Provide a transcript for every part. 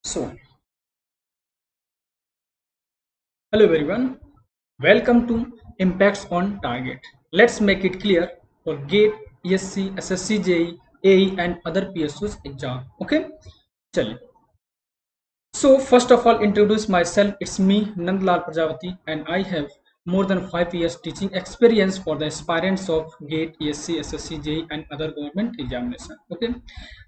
So, hello everyone, welcome to Impacts on Target. Let's make it clear for GATE, ESC, SSC, JEE, AE and other PSU's exam. Okay, चलिए. So first of all, introduce myself. It's me, Nandlal Prajapati, and I have more than 5 years teaching experience for the aspirants of GATE, ESC, SSC, JEE, and other government examination. Okay,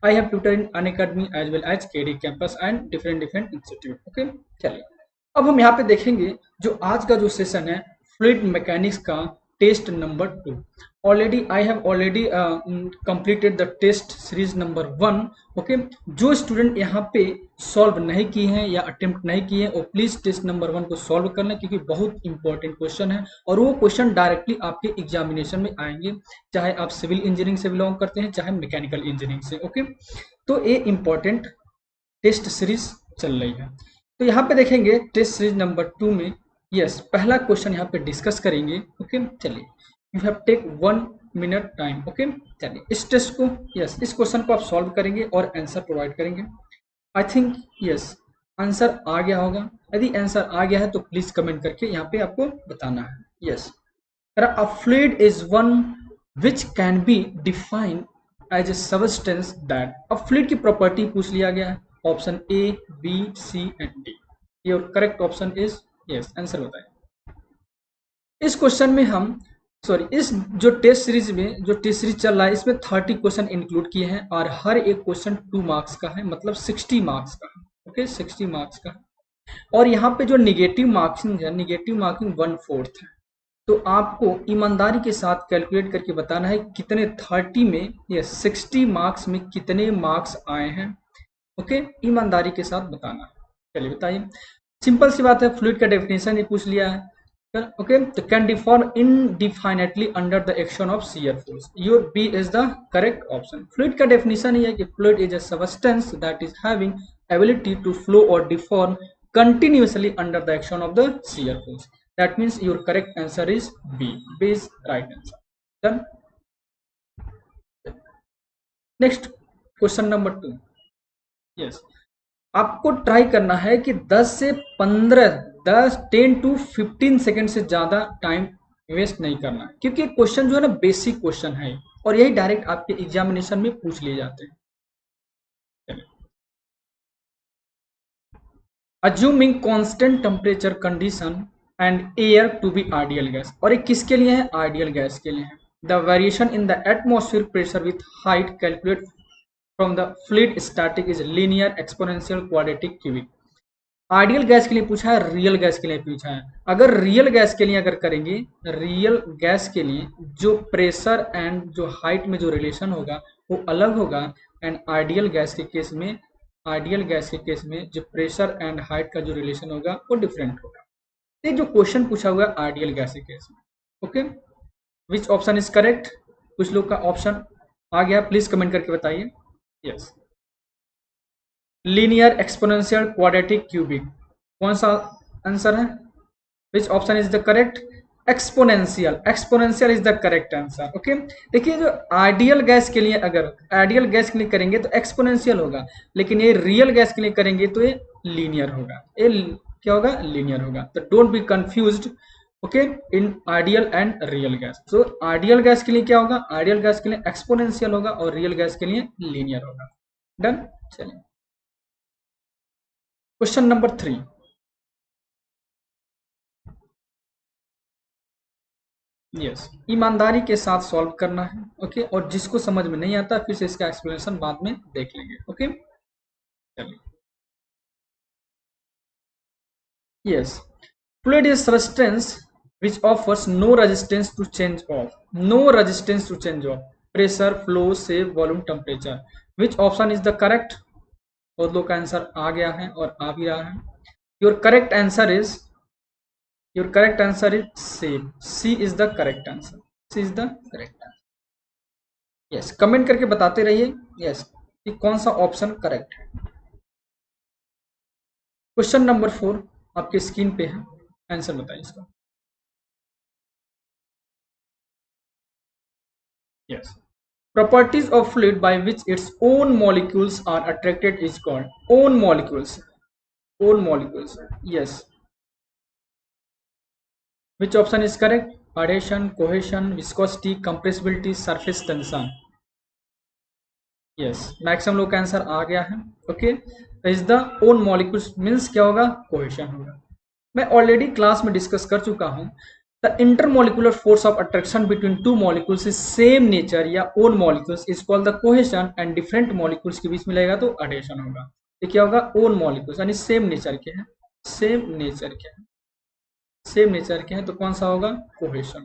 I have tutored in Unacademy as well as KD campus and different institute. Okay, चलिए. अब हम यहाँ पे देखेंगे जो आज का जो सेशन है फ्लूइड मैकेनिक्स का test number 2. Already I have already completed the test series number 1. Okay, जो स्टूडेंट यहाँ पे सॉल्व नहीं किए हैं या अटेम्प्ट नहीं किए हैं वो प्लीज टेस्ट नंबर 1 को सॉल्व कर लें क्योंकि बहुत इंपॉर्टेंट क्वेश्चन है और वो क्वेश्चन डायरेक्टली आपके एग्जामिनेशन में आएंगे, चाहे आप सिविल इंजीनियरिंग से बिलोंग करते हैं चाहे मैकेनिकल इंजीनियरिंग से. ओके, तो ये इंपॉर्टेंट टेस्ट सीरीज चल रही है. तो यहाँ पे देखेंगे टेस्ट सीरीज नंबर 2 में यस पहला क्वेश्चन यहाँ पे डिस्कस करेंगे. ओके, चलिए, you have take 1 minute time. Okay, चलिए इस टेस्ट को यस इस क्वेश्चन को आप सॉल्व करेंगे और आंसर प्रोवाइड करेंगे. आई थिंक यस आंसर आ गया होगा. यदि आंसर आ गया है तो प्लीज कमेंट करके यहाँ पे आपको बताना है. Yes, a fluid is one which can be defined as a substance that. अब फ्लूइड की प्रॉपर्टी पूछ लिया गया है. Option A, B, C and D. Your correct option is yes. Answer बताएं. इस क्वेश्चन में हम इस जो टेस्ट सीरीज चल रहा है इसमें 30 क्वेश्चन इंक्लूड किए हैं और हर एक क्वेश्चन 2 मार्क्स का है, मतलब 60 मार्क्स का है. ओके, 60 मार्क्स का है. और यहाँ पे जो निगेटिव मार्किंग है, निगेटिव मार्किंग 1/4 है. तो आपको ईमानदारी के साथ कैलकुलेट करके बताना है कितने 30 में या 60 मार्क्स में कितने मार्क्स आए हैं. ओके, ईमानदारी के साथ बताना है. चलिए बताइए. सिंपल सी बात है, फ्लूइड का डेफिनेशन ही पूछ लिया है. ओके, तो can deform indefinitely under the action of shear force. Your B is the correct option. Fluid का डेफिनेशन ही है कि fluid is a substance that is having ability to flow और deform continuously under the action of the shear force. That means your correct answer is B. B is right answer. Done. Next question number 2. Yes, आपको try करना है कि 10 से 15 10 to 15 second से ज्यादा time waste नहीं करना क्योंकि क्वेश्चन जो है ना बेसिक क्वेश्चन है और यही डायरेक्ट आपके एग्जामिनेशन में पूछ लिए जाते हैं. Assuming constant temperature condition and air to be ideal gas. और ये किसके लिए है? आइडियल गैस के लिए है. The variation in the atmosphere pressure with height calculate from the fluid static is linear, exponential, quadratic, cubic. Ideal gas के लिए पूछा है, रियल गैस के लिए पूछा है. अगर रियल गैस के लिए अगर करेंगे, रियल गैस के लिए जो प्रेशर एंड जो हाइट में जो रिलेशन होगा वो अलग होगा एंड आइडियल गैस के केस में जो प्रेशर एंड हाइट का जो रिलेशन होगा वो डिफरेंट होगा. ये जो क्वेश्चन पूछा हुआ है आइडियल गैस के केस में. Okay, which option is correct? कुछ लोग का ऑप्शन आ गया, प्लीज कमेंट करके बताइए. Yes, linear, exponential, quadratic, cubic. कौन सा आंसर है? Which option is the correct? Exponential. Exponential is the correct answer. Okay, देखिए जो आइडियल गैस के लिए अगर आइडियल गैस के लिए करेंगे तो एक्सपोनेंशियल होगा, लेकिन ये रियल गैस के लिए करेंगे तो ये लीनियर होगा. ये क्या होगा? लीनियर होगा. तो don't be confused. Okay, in ideal and real gas. तो आइडियल गैस के लिए क्या होगा? आइडियल गैस के लिए एक्सपोनेंशियल होगा और रियल गैस के लिए लीनियर होगा. डन. चलिए क्वेश्चन नंबर 3. यस, ईमानदारी के साथ सॉल्व करना है. ओके, और जिसको समझ में नहीं आता फिर से इसका एक्सप्लेनेशन बाद में देख लेंगे. ओके, चलिए. Yes, fluid is substance which offers no resistance to change of pressure, flow, shape, volume, temperature. Which option is the correct? बहुत लोग का आंसर आ गया है और आ भी रहा है. Your correct answer is same. C is the correct answer. C is the correct answer. Yes, comment करके बताते रहिए यस कि कौन सा ऑप्शन करेक्ट है. क्वेश्चन नंबर 4 आपके स्क्रीन पे है. आंसर बताइए इसका. Yes. Properties of fluid by which its own molecules are attracted is called own molecules. own molecules. Yes. Which option is correct? Adhesion, cohesion, viscosity, compressibility, surface tension. Yes, maximum लोग का answer आ गया है. Okay, is the own molecules means क्या होगा? Cohesion होगा. मैं already class में discuss कर चुका हूं. The intermolecular force of attraction between two molecules is same nature या own molecules is called the cohesion and different molecules के बीच में लगेगा तो अडेशन होगा. ये क्या होगा? ओन मॉलिक्यूल्स यानी सेम नेचर के हैं. सेम नेचर के हैं, सेम नेचर के हैं तो कौन सा होगा? Cohesion.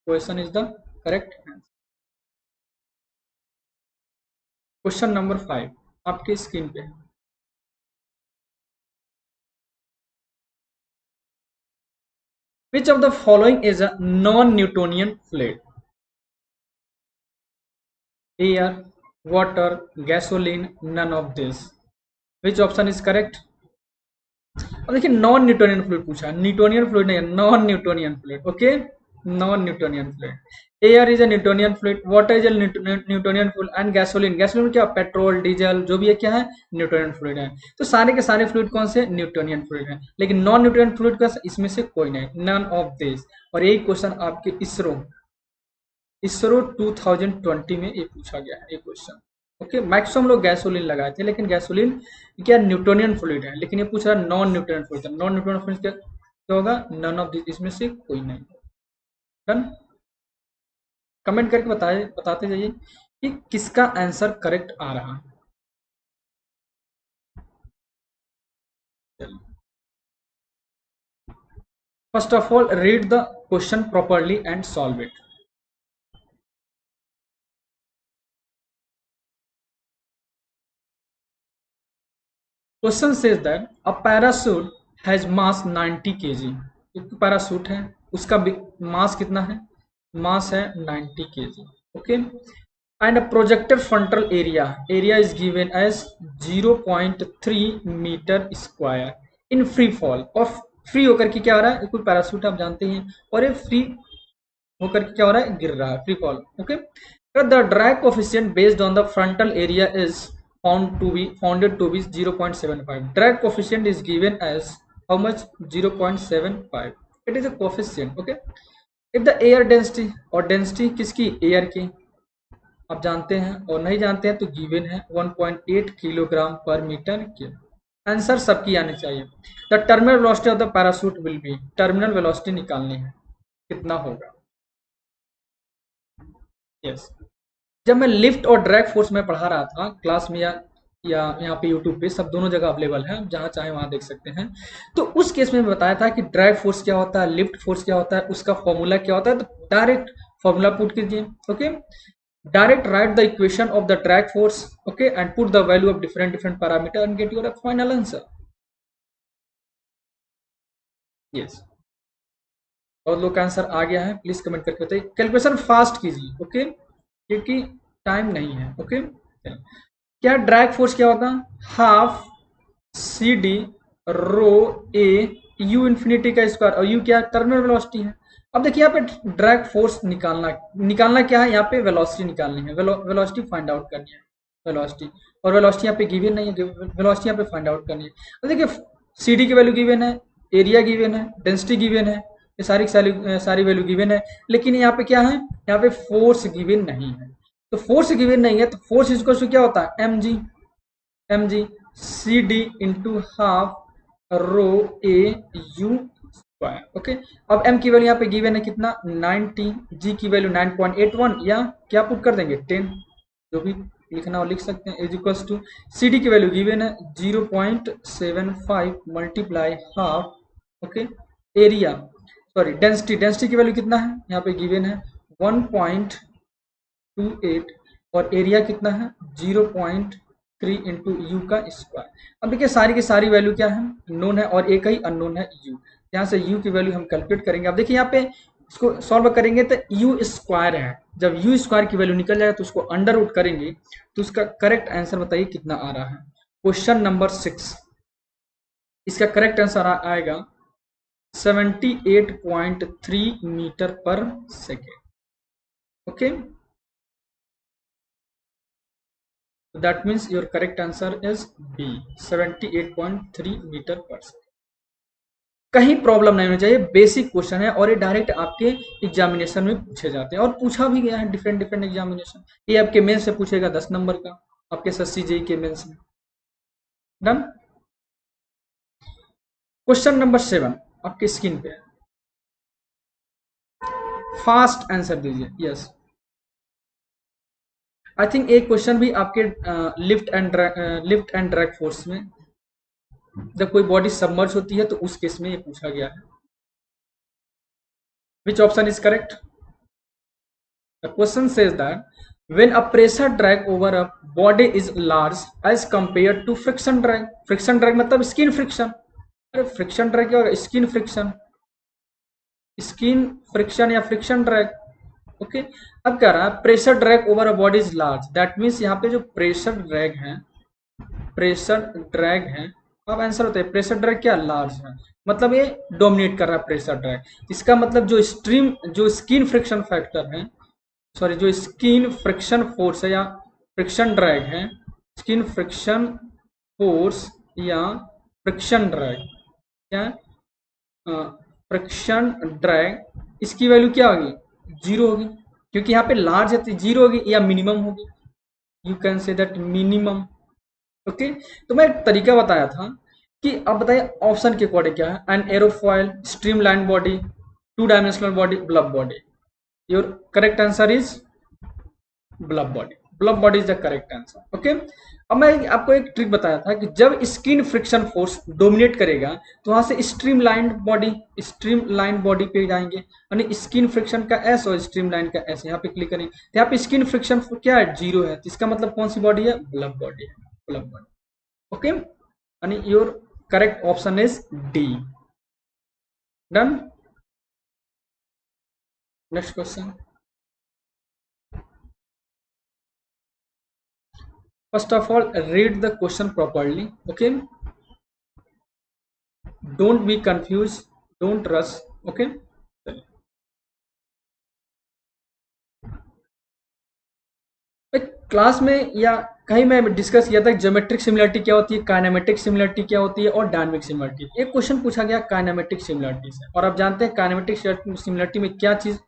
Cohesion is the correct answer. Question number 5 आपके स्क्रीन पे है. Which of the following is a non-Newtonian fluid? Air, water, gasoline, none of this. Which option is correct? अब देखिए नॉन न्यूटोनियन फ्लूइड पूछा है, न्यूटोनियन फ्लूइड नहीं है, non Newtonian fluid. Okay, non Newtonian fluid. Air is a Newtonian fluid, water is a Newtonian fluid and gasoline, gasoline क्या? Petrol, diesel जो भी है क्या है? न्यूटोनियन फ्लूइड है. तो सारे के सारे फ्लूइड कौन से? न्यूटोनियन फ्लूइड है. लेकिन नॉन न्यूटोनियन फ्लूइड का इसमें से कोई नहीं, नन ऑफ दिस. और यही क्वेश्चन आपके इसरो 2020 में ये पूछा गया है ये क्वेश्चन. ओके, मैक्सिमम लोग गैसोलीन लगाए थे, लेकिन गैसोलीन क्या? न्यूटोनियन फ्लूइड है. लेकिन ये पूछ रहा है non Newtonian fluid. Non Newtonian fluid क्या होगा? नन ऑफ दिस, इसमें से कोई नहीं. डन. कमेंट करके बताते जाइए कि किसका आंसर करेक्ट आ रहा है. First of all read the question properly and solve it. Question says that a parachute has mass 90 kg. एक पैराशूट है, उसका मास कितना है? मास है 90 kg. Okay, and a projected frontal area is given as 0.3 metre square in free fall. और free होकर के क्या हो रहा है? कोई पैराशूट आप जानते हैं, और ये फ्री होकर के क्या हो रहा है? गिर रहा है, free fall. Okay, the drag coefficient based on the frontal area is founded to be 0.75. drag coefficient is given as how much? 0.75. it is a coefficient. okay, if the air density, और density किसकी? Air की आप जानते हैं, और नहीं जानते हैं तो गिवन है 1.8 किलोग्राम पर मीटर क्यूब. आंसर सबकी आने चाहिए. The terminal velocity of the parachute will be, terminal velocity निकालनी है, कितना होगा? यस, जब मैं लिफ्ट और ड्रैग फोर्स में पढ़ा रहा था क्लास में, या यहाँ पे यूट्यूब पे सब दोनों जगह अवेलेबल है, जहां चाहे वहां देख सकते हैं. तो उस केस में बताया था कि ड्रैग फोर्स क्या होता है, लिफ्ट फोर्स क्या होता है, उसका फॉर्मूला क्या होता है. तो डायरेक्ट फॉर्मूला पुट कीजिए. Okay, direct write the equation of the drag force, okay, and put the value of different parameter and get your final answer. yes, और लोग का आंसर आ गया है, प्लीज कमेंट करके बताइए. कैलकुलेशन फास्ट कीजिए. Okay, क्योंकि टाइम नहीं है. ओके, क्या ड्रैग फोर्स क्या होगा? Half C D rho A U infinity का स्क्वायर, और यू क्या? टर्मिनल वेलोसिटी है. अब देखिए यहाँ पे ड्रैग फोर्स निकालना क्या है? यहाँ पे वेलोसिटी निकालनी है, वेलोसिटी फाइंड आउट करनी है. वेलोसिटी, और वेलोसिटी यहाँ पे गिवन नहीं है, वेलोसिटी यहाँ पे फाइंड आउट करनी है. अब देखिए सी डी की वैल्यू गिवन है, एरिया गिवन है, डेंसिटी गिवन है, ये सारी वैल्यू गिवन है. लेकिन यहाँ पे क्या है? यहाँ पे फोर्स गिवन नहीं है. तो फोर्स गिवन नहीं है तो फोर्स इक्वल टू क्या होता है? mg C D into half rho A U square. Okay, अब m की वैल्यू यहाँ पे गिवन है कितना? 90. g की वैल्यू 9.81 या क्या पुट कर देंगे? 10. जो भी लिखना हो लिख सकते हैं. Is equal to C D की वैल्यू गिवन है 0.75 multiply half. Okay, area sorry density की वैल्यू कितना है? यहाँ पे गिवन है 1.28, और एरिया कितना है? 0.3 इंटू यू का स्क्वायर. अब देखिए सारी की सारी वैल्यू क्या है? नोन है, और एक ही अननोन है यू. यहाँ से u की वैल्यू हम कैलकुलेट करेंगे. अब देखिए यहाँ पे इसको सॉल्व करेंगे तो u स्क्वायर है. जब u स्क्वायर की वैल्यू निकल जाएगा तो उसको अंडर रूट करेंगे, तो उसका करेक्ट आंसर बताइए कितना आ रहा है. क्वेश्चन नंबर 6, इसका करेक्ट आंसर आएगा 78.3 metre per second. Okay, that means your correct answer is B 78.3 metre per second. कहीं प्रॉब्लम नहीं होनी चाहिए, बेसिक क्वेश्चन है और ये डायरेक्ट आपके एग्जामिनेशन में पूछे जाते हैं और पूछा भी गया है डिफरेंट डिफरेंट एग्जामिनेशन। ये आपके मेन से पूछेगा 10 नंबर का, आपके एसएससी जेई के मेंस में। डन। क्वेश्चन नंबर 7 आपके स्क्रीन पे है, फास्ट आंसर दीजिए। यस, आई थिंक एक क्वेश्चन भी आपके लिफ्ट एंड ड्रैग फोर्स में, जब कोई बॉडी सबमर्ज होती है तो उस केस में ये पूछा गया है। Which option is correct? The question says that when a pressure drag over a body is large as compared to friction drag, friction drag मतलब स्किन फ्रिक्शन, अरे फ्रिक्शन ड्रैग क्या होगा? स्किन फ्रिक्शन, स्किन फ्रिक्शन या friction drag. Okay, अब कह रहा है pressure drag over a body is large, that means यहाँ पे जो प्रेशर ड्रैग है, प्रेशर ड्रैग है, अब आंसर होता है प्रेशर ड्रैग क्या? लार्ज है, मतलब ये डोमिनेट कर रहा है प्रेशर ड्रैग। इसका मतलब जो स्किन फ्रिक्शन फैक्टर है, सॉरी जो स्किन फ्रिक्शन फोर्स है या फ्रिक्शन ड्रैग है, स्किन फ्रिक्शन फोर्स या फ्रिक्शन ड्रैग, क्या फ्रिक्शन ड्रैग, इसकी वैल्यू क्या होगी? 0 होगी, क्योंकि यहाँ पे लार्ज है तो 0 होगी या मिनिमम होगी, you can say that minimum. Okay, तो मैं एक तरीका बताया था कि अब बताइए ऑप्शन के अकॉर्डिंग क्या है? An aerofoil, streamline body, 2 dimensional body, bluff body. Your correct answer is bluff body, bluff body is the correct answer. Okay, अब मैं आपको एक ट्रिक बताया था कि जब स्किन फ्रिक्शन फोर्स डोमिनेट करेगा तो वहां से स्ट्रीम लाइन बॉडी पे जाएंगे, यानी स्किन फ्रिक्शन का एस और स्ट्रीम लाइन का एस, यहाँ पे क्लिक करेंगे तो यहाँ पे स्किन फ्रिक्शन क्या है? 0 है, तो इसका मतलब कौन सी बॉडी है? ब्लब बॉडी है, ब्लब बॉडी। ओके, यानी your correct option is D. Done. Next question. First of all, read the question properly. Okay, don't be confused, don't rush. Okay, class में या कहीं मैं डिस्कस किया था ज्योमेट्रिक सिमिलरिटी क्या होती है, काइनेमेटिक सिमिलरिटी क्या होती है और डायनामिक सिमिलरिटी। एक क्वेश्चन पूछा गया काइनेमेटिक सिमिलरिटी से, और आप जानते हैं काइनेमेटिक सिमिलरिटी में क्या चीज,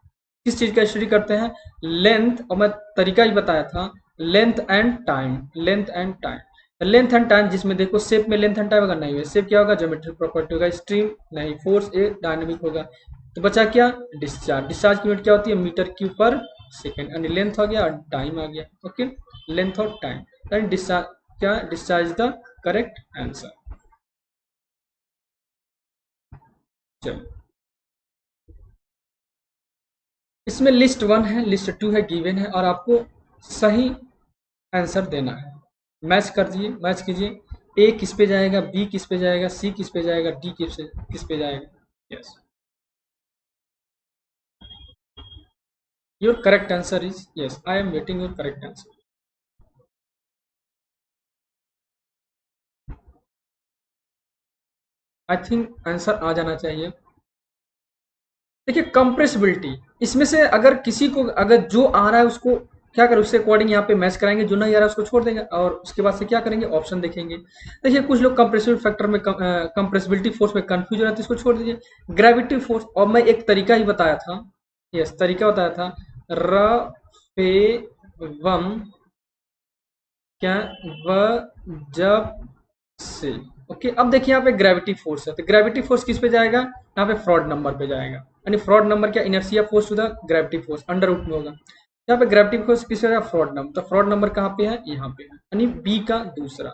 किस चीज का स्टडी करते हैं? लेंथ, और मैं तरीका ही बताया था, length and time, length and time. Length and time जिसमें देखो शेप में लेंथ एंड टाइम अगर नहीं हुआ, शेप क्या होगा? ज्योमेट्रिक प्रॉपर्टी होगा, स्ट्रीम नहीं, फोर्स ए डायनेमिक होगा, तो बचा क्या? डिस्चार्ज। डिस्चार्ज की यूनिट क्या होती है? मीटर क्यूब पर सेकेंड, यानी लेंथ हो गया और टाइम आ गया। ओके, लेंथ और टाइम, यानी डिस्चार्ज क्या? Discharge the correct answer. चलो, इसमें लिस्ट 1 है, लिस्ट 2 है, गिवन है, और आपको सही आंसर देना है। मैच कर दिए, मैच कीजिए, ए किस पे जाएगा, बी किस पे जाएगा, सी किस पे जाएगा, डी किस पे जाएगा। Yes, your correct answer is yes, I am waiting your correct answer. I think answer आ जाना चाहिए। देखिए कंप्रेसिबिलिटी, इसमें से अगर किसी को, अगर जो आ रहा है उसको क्या करें, उससे अकॉर्डिंग यहाँ पे मैच कराएंगे, जो नहीं आ रहा है उसको छोड़ देंगे, और उसके बाद से क्या करेंगे? ऑप्शन देखेंगे। देखिए कुछ लोग कंप्रेसिबल फैक्टर में, कंप्रेसिबिलिटी फोर्स में कंफ्यूज हो रहा है, तो इसको छोड़ दीजिए। ग्रेविटी फोर्स, और मैं एक तरीका ही बताया था, यस तरीका बताया था, रफेवम क्या व जब से। ओके, अब देखिए यहाँ पे ग्रेविटी फोर्स है, तो ग्रेविटी फोर्स किस पे जाएगा? यहाँ पे फ्रॉड नंबर पे जाएगा, यानी फ्रॉड नंबर क्या? Inertia force to the gravity force, under root में होगा। यहाँ पे ग्रेविटी फोर्स किस पे जाएगा? फ्रॉड नंबर, तो फ्रॉड नंबर कहाँ पे है? यहाँ पे है, यानी बी का दूसरा,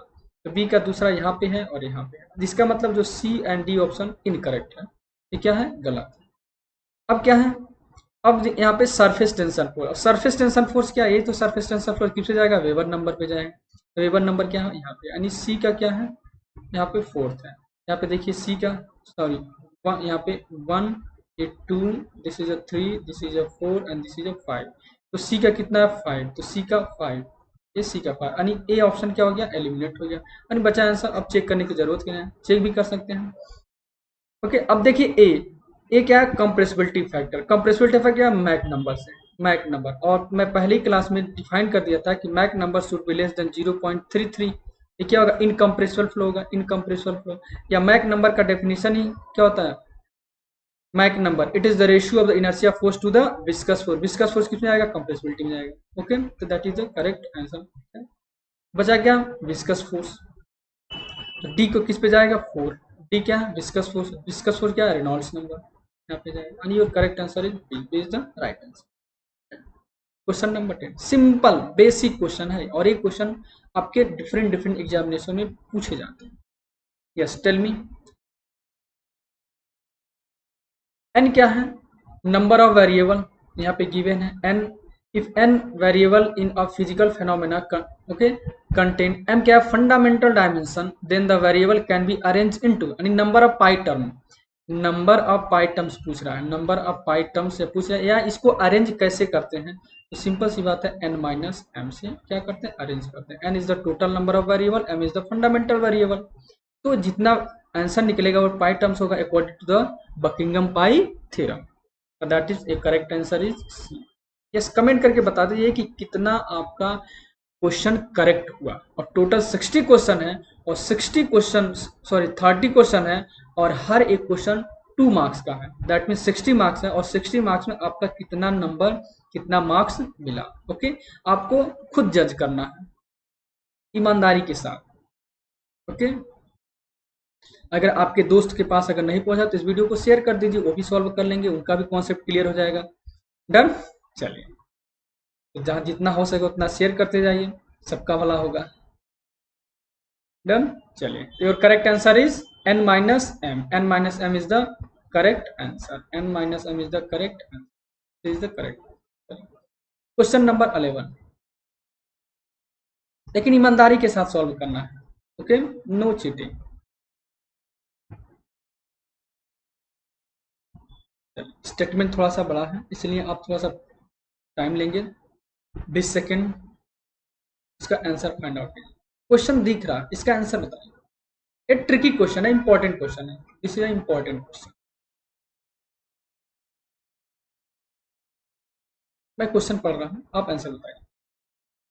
तो बी का दूसरा यहाँ पे है और यहाँ पे है, जिसका मतलब जो सी एंड डी ऑप्शन इनकरेक्ट है, ये क्या है? गलत। अब क्या है? अब यहाँ पे surface tension force, surface tension force क्या है? ये तो सरफेस टेंशन फोर्स किससे जाएगा? वेबर नंबर पे जाएगा, तो वेबर नंबर क्या है? यहाँ पे, यानी सी का क्या है? यहाँ पे फोर्थ है। यहाँ पे देखिए सी का, सॉरी यहाँ पे 1, ये 2, this is a 3, this is a 4 and this is a 5, तो सी का कितना है? 5, तो सी का 5, ये सी का 5, यानी ए ऑप्शन क्या हो गया? एलिमिनेट हो गया, यानी बचा आंसर। अब चेक करने की जरूरत क्या है? चेक भी कर सकते हैं। ओके, अब देखिए ए क्या है? कंप्रेसिबिलिटी फैक्टर, कंप्रेसिबिलिटी फैक्टर क्या? मैक नंबर से, मैक नंबर, और मैं पहली क्लास में डिफाइन कर दिया था कि Mach number should be less than 0.33। ये क्या होगा, इनकम्प्रेसिबल फ्लो होगा, इनकम्प्रेसिबल फ्लो। या मैक नंबर का डेफिनेशन ही क्या होता है, Mach number it is the ratio of the inertia force to the viscous force. Viscous force किसमें आएगा, कंप्रेसिबिलिटी में आएगा। ओके, तो that is the correct answer. बचा क्या, विस्कस फोर्स। तो डी को किस पे जाएगा, 4। डी क्या है, विस्कस फोर्स। विस्कस फोर्स क्या है, रेनॉल्ड्स नंबर, यहाँ पे जाएगा। And your correct answer is B is the right answer. Question number 10 simple basic question है, और ये क्वेश्चन आपके डिफरेंट डिफरेंट एग्जामिनेशन में पूछे जाते हैं। Yes, tell me. एन क्या है, नंबर ऑफ वेरिएबल यहाँ पे गिवन है। N, if N variable in a physical phenomena okay contain, M क्या है, fundamental dimension, then the variable can be arrange into, यानी number of pi term. Number of pi terms पूछ रहा है, number of pi terms से पूछ रहा है, या इसको अरेंज कैसे करते हैं। तो सिंपल सी बात है, n माइनस एम से क्या करते हैं, अरेंज करते हैं। n is the total number of variable, m is the fundamental variable. तो जितना आंसर निकलेगा वो पाई टर्म्स होगा according to the Buckingham pi theorem. That is a correct answer is C. Yes, comment करके बता दीजिए कि कितना आपका क्वेश्चन करेक्ट हुआ। और टोटल 60 क्वेश्चन है, और 60 क्वेश्चन सॉरी 30 क्वेश्चन है, और हर एक क्वेश्चन 2 मार्क्स का है। दैट मीन 60 मार्क्स है, और 60 मार्क्स में आपका कितना नंबर, कितना मार्क्स मिला। ओके, आपको खुद जज करना है ईमानदारी के साथ। ओके, अगर आपके दोस्त के पास अगर नहीं पहुंचा तो इस वीडियो को शेयर कर दीजिए, वो भी सॉल्व कर लेंगे, उनका भी कॉन्सेप्ट क्लियर हो जाएगा। डन, चलिए, तो जहां जितना हो सके उतना शेयर करते जाइए, सबका भला होगा। डन, चलिए, your correct answer is n minus M. n minus M is the correct answer. n minus M is the correct answer, is the correct. Question number 11, लेकिन ईमानदारी के साथ सॉल्व करना है। Okay, no cheating. स्टेटमेंट थोड़ा सा बड़ा है, इसलिए आप थोड़ा सा टाइम लेंगे, 20 सेकेंड, इसका आंसर फाइंड आउट कीजिए। क्वेश्चन दिख रहा है, इसका आंसर बताइए। ये ट्रिकी क्वेश्चन है, इंपॉर्टेंट क्वेश्चन है, दिस इज इंपॉर्टेंट क्वेश्चन। मैं क्वेश्चन पढ़ रहा हूं, आप आंसर बताइए।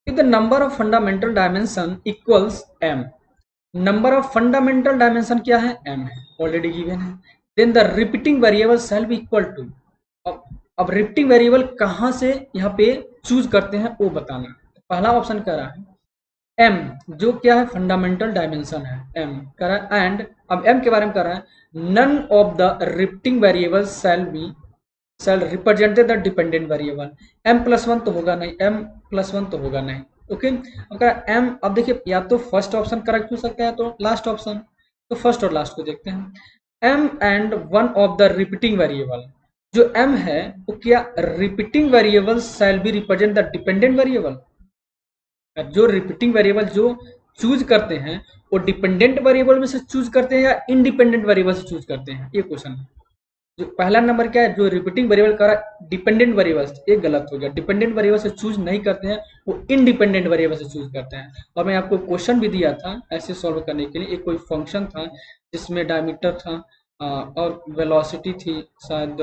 If the number of fundamental dimension equals m, number of fundamental dimension क्या है, m है, ऑलरेडी गिवन है। Then the repeating variable shall be equal to, अब रिपीटिंग वेरिएबल कहां से यहाँ पे चूज करते हैं वो बताना। पहला ऑप्शन कह रहा है m, जो क्या है, फंडामेंटल डायमेंशन है, m कह रहा है। एंड अब m के बारे में कह रहा है, none of the repeating variable shall represent the dependent variable. m+1 तो होगा नहीं, m+1 तो होगा नहीं। ओके, अगर m, अब देखिए, या तो फर्स्ट ऑप्शन करेक्ट हो सकता है, तो लास्ट ऑप्शन, तो फर्स्ट और लास्ट को देखते हैं। m and one of the repeating variable, जो m है वो क्या, repeating variable shall B represent the dependent variable. जो रिपीटिंग वेरिएबल जो चूज करते हैं वो डिपेंडेंट वेरिएबल में से चूज करते हैं या इंडिपेंडेंट वेरिएबल से चूज करते हैं, ये क्वेश्चन है। जो पहला नंबर क्या है, जो रिपीटिंग वेरिएबल का डिपेंडेंट वेरिएबल, ये गलत हो गया। डिपेंडेंट वेरिएबल से चूज नहीं करते हैं, वो इंडिपेंडेंट वेरिएबल से चूज करते हैं। और मैं आपको क्वेश्चन भी दिया था ऐसे सॉल्व करने के लिए। एक कोई फंक्शन था जिसमें डायमीटर था और वेलोसिटी थी, शायद